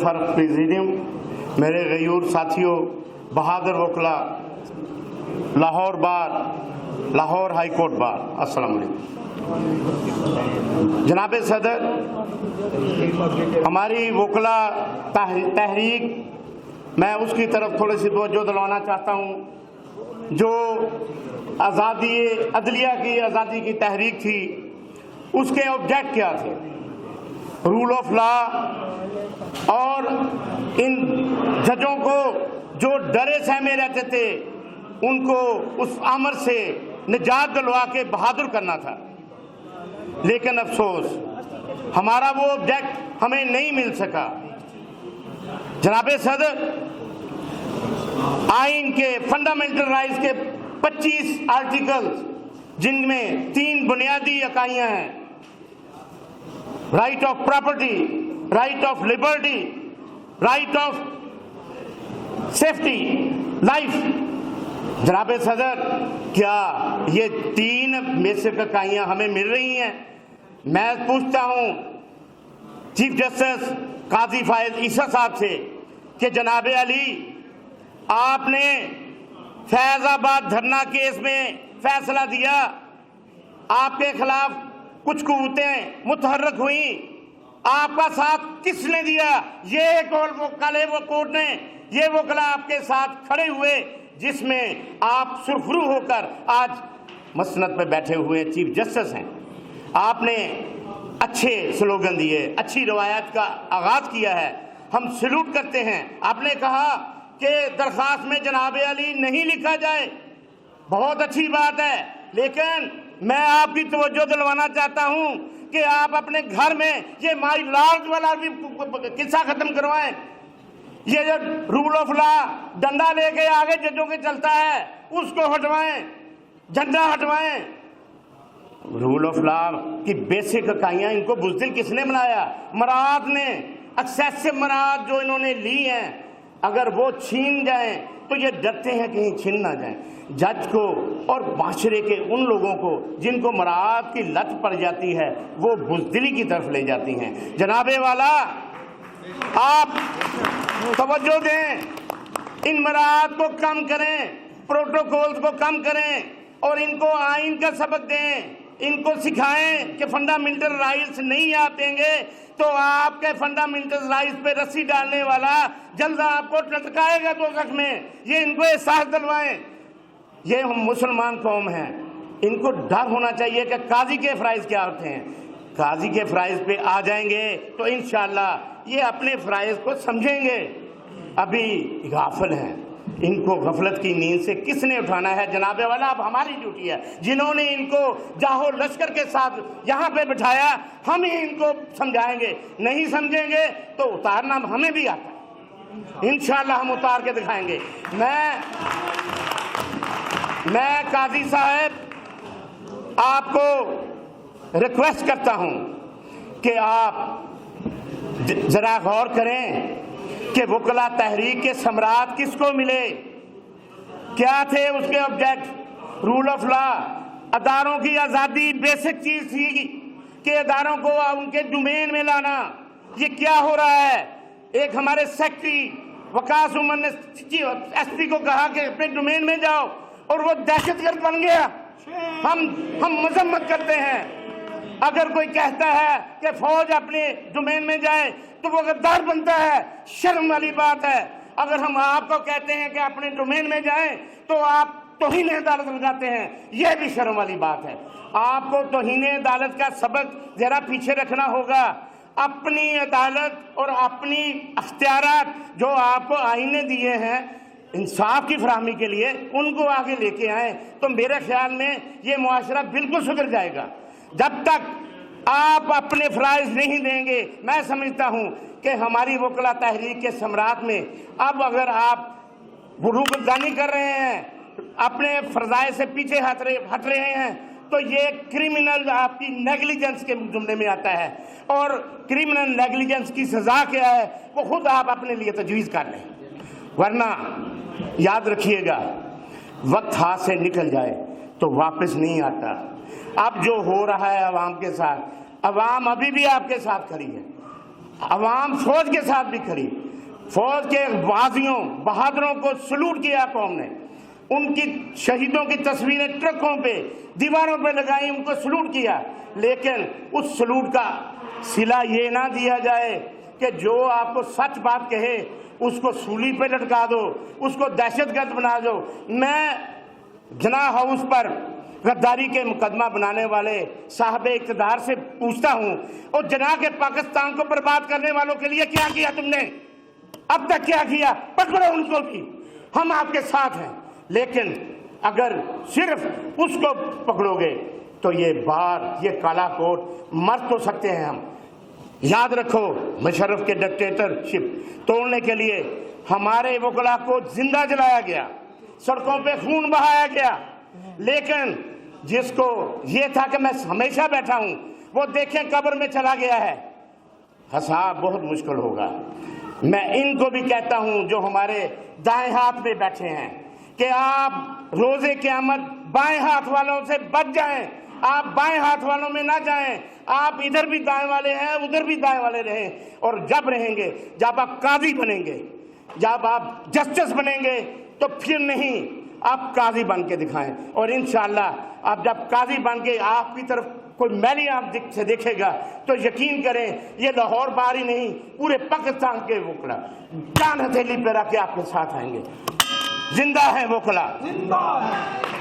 فرق प्रेसिडियम, मेरे गयूर साथियों, बहादुर वकला, लाहौर बार, लाहौर हाई कोर्ट बार, अस्सलाम वालेकुम। जनाब सदर, हमारी वकला तहरीक, मैं उसकी तरफ थोड़ी सी तवज्जो दिलवाना चाहता हूँ जो आज़ादी अदलिया की आज़ादी की तहरीक थी, उसके ऑब्जेक्ट क्या थे? रूल ऑफ लॉ और इन जजों को जो डरे सहमे रहते थे उनको उस अमर से निजात दिलवा के बहादुर करना था। लेकिन अफसोस हमारा वो ऑब्जेक्ट हमें नहीं मिल सका। जनाब सदर, आइन के फंडामेंटल राइट्स के 25 आर्टिकल्स, जिनमें 3 बुनियादी इकाइयां हैं, right of property, right of liberty, right of safety, life. जनाब सदर, क्या ये 3 बेसिक इकाइयां हमें मिल रही हैं? मैं पूछता हूं चीफ जस्टिस काजी फायद ईसा साहब से कि जनाब अली, आपने फैजाबाद धरना केस में फैसला दिया, आपके खिलाफ कुछ कुव्वतें मुतहर्रक हुई, आपका साथ किसने दिया? ये कोर्ट ने, ये वकला आपके साथ खड़े हुए, जिसमें आप सुरखरू होकर आज मसनद पे बैठे हुए चीफ जस्टिस हैं। आपने अच्छे स्लोगन दिए, अच्छी रवायत का आगाज किया है, हम सैल्यूट करते हैं। आपने कहा कि दरख्वास्त में जनाब अली नहीं लिखा जाए, बहुत अच्छी बात है, लेकिन मैं आपकी तवज्जो दिलवाना चाहता हूं कि आप अपने घर में ये माई लॉर्ड वाला भी किस्सा खत्म करवाएं। ये जो रूल ऑफ लॉ डंडा लेके आगे जजों के चलता है, उसको हटवाएं, झंडा हटवाएं। रूल ऑफ लॉ की बेसिक इकाइयां, इनको बुज़दिल किसने बनाया? मराद ने। एक्सेसिव मराद जो इन्होंने ली हैं, अगर वो छीन जाएं तो ये डरते हैं कहीं छीन ना जाएं। जज को और माशरे के उन लोगों को जिनको मराद की लत पड़ जाती है, वो बुज़दिली की तरफ ले जाती हैं। जनाबे वाला, आप तवज्जो दें, इन मराद को कम करें, प्रोटोकॉल्स को कम करें और इनको आइन का सबक दें, इनको सिखाएं कि फंडामेंटल राइट्स नहीं आप देंगे तो आपके फंडामेंटल राइट्स पे रस्सी डालने वाला जल्द आपको लटकाएगा दोज़ख में। ये इनको एहसास दिलवाएं। ये हम मुसलमान कौम हैं, इनको डर होना चाहिए कि काजी के फ़राइज़ क्या होते हैं। काजी के फ़राइज़ पे आ जाएंगे तो इंशाअल्लाह ये अपने फ़राइज़ को समझेंगे। अभी गाफिल हैं, इनको गफलत की नींद से किसने उठाना है? जनाबे वाला, अब हमारी ड्यूटी है। जिन्होंने इनको जाहो लश्कर के साथ यहाँ पे बिठाया, हम ही इनको समझाएंगे। नहीं समझेंगे तो उतारना हमें भी आता है, इंशाअल्लाह हम उतार के दिखाएंगे। मैं काजी साहब आपको रिक्वेस्ट करता हूँ कि आप जरा गौर करें कि वकला तहरीक के सम्राट किसको मिले, क्या थे उसके ऑब्जेक्ट। रूल ऑफ लॉ, अदारों की आज़ादी बेसिक चीज़ थी कि अदारों को उनके डोमेन में लाना। ये क्या हो रहा है? एक हमारे सेक्रेटरी वकास उमर ने एसपी को कहा कि अपने डोमेन में जाओ, और वो दहशतगर्द बन गया। हम मजम्मत करते हैं। अगर कोई कहता है कि फौज अपने डोमेन में जाए तो वो गद्दार बनता है, शर्म वाली बात है। अगर हम आपको कहते हैं कि अपने डोमेन में जाएं तो आप तौहीन अदालत लगाते हैं, यह भी शर्म वाली बात है। आपको तौहीन अदालत का सबक जरा पीछे रखना होगा। अपनी अदालत और अपनी अख्तियारात जो आपको आईन ने दिए हैं इंसाफ की फराहमी के लिए, उनको आगे लेके आए तो मेरे ख्याल में ये मुआशरा बिल्कुल सुधर जाएगा। जब तक आप अपने फ़राइज़ नहीं देंगे, मैं समझता हूँ कि हमारी वकला तहरीक के सम्राट में अब अगर आप बुरूगर्दानी कर रहे हैं, अपने फ़रज़ाए से पीछे हट रहे हैं, तो ये क्रिमिनल आपकी नेगलिजेंस के जुमले में आता है। और क्रिमिनल नेगलिजेंस की सज़ा क्या है वो खुद आप अपने लिए तजवीज़ कर लें, वरना याद रखिएगा वक्त हाथ से निकल जाए तो वापस नहीं आता। अब जो हो रहा है अवाम के साथ, अवाम अभी भी आपके साथ खड़ी है। عوام فوج کے ساتھ بھی کھڑی، فوج کے غازیوں بہادروں کو سلوٹ کیا قوم نے، ان کی شہیدوں کی تصویریں ٹرکوں پہ دیواروں پہ لگائیں، ان کو سلوٹ کیا، لیکن اس سلوٹ کا صلہ یہ نہ دیا جائے کہ جو آپ کو سچ بات کہے اس کو سولی پہ لٹکا دو، اس کو دہشت گرد بنا دو۔ میں جناح ہاؤس پر غداری کے مقدمہ بنانے والے صاحب اقتدار سے پوچھتا ہوں، اور جناح کے پاکستان کو برباد کرنے والوں کے لیے کیا کیا تم نے؟ اب تک کیا کیا؟ پکڑو ان کو بھی، ہم آپ کے ساتھ ہیں، لیکن اگر صرف اس کو پکڑو گے تو یہ کالا کوٹ مر تو سکتے ہیں ہم۔ یاد رکھو، مشرف کے ڈکٹیٹرشپ توڑنے کے لیے ہمارے وکلاء کو زندہ جلایا گیا، سڑکوں پہ خون بہایا گیا، لیکن جس کو یہ تھا کہ میں ہمیشہ بیٹھا ہوں وہ دیکھیں قبر میں چلا گیا ہے۔ حساب بہت مشکل ہوگا۔ میں ان کو بھی کہتا ہوں جو ہمارے دائیں ہاتھ میں بیٹھے ہیں کہ آپ روز قیامت بائیں ہاتھ والوں سے بچ جائیں، آپ بائیں ہاتھ والوں میں نہ جائیں، آپ ادھر بھی دائیں والے ہیں ادھر بھی دائیں والے رہیں، اور جب رہیں گے، جب آپ قاضی بنیں گے، جب آپ جسٹس بنیں گے تو پھر نہیں، آپ قاضی بن کے دکھائیں، اور انشاءاللہ آپ جب قاضی بن کے آپ کی طرف کوئی میلی آپ سے دیکھے گا تو یقین کریں یہ لاہور بار ہی نہیں، پورے پاکستان کے وکلا جان ہتھیلی پہ رکھ کے آپ کے ساتھ آئیں گے۔ زندہ ہے وکلا۔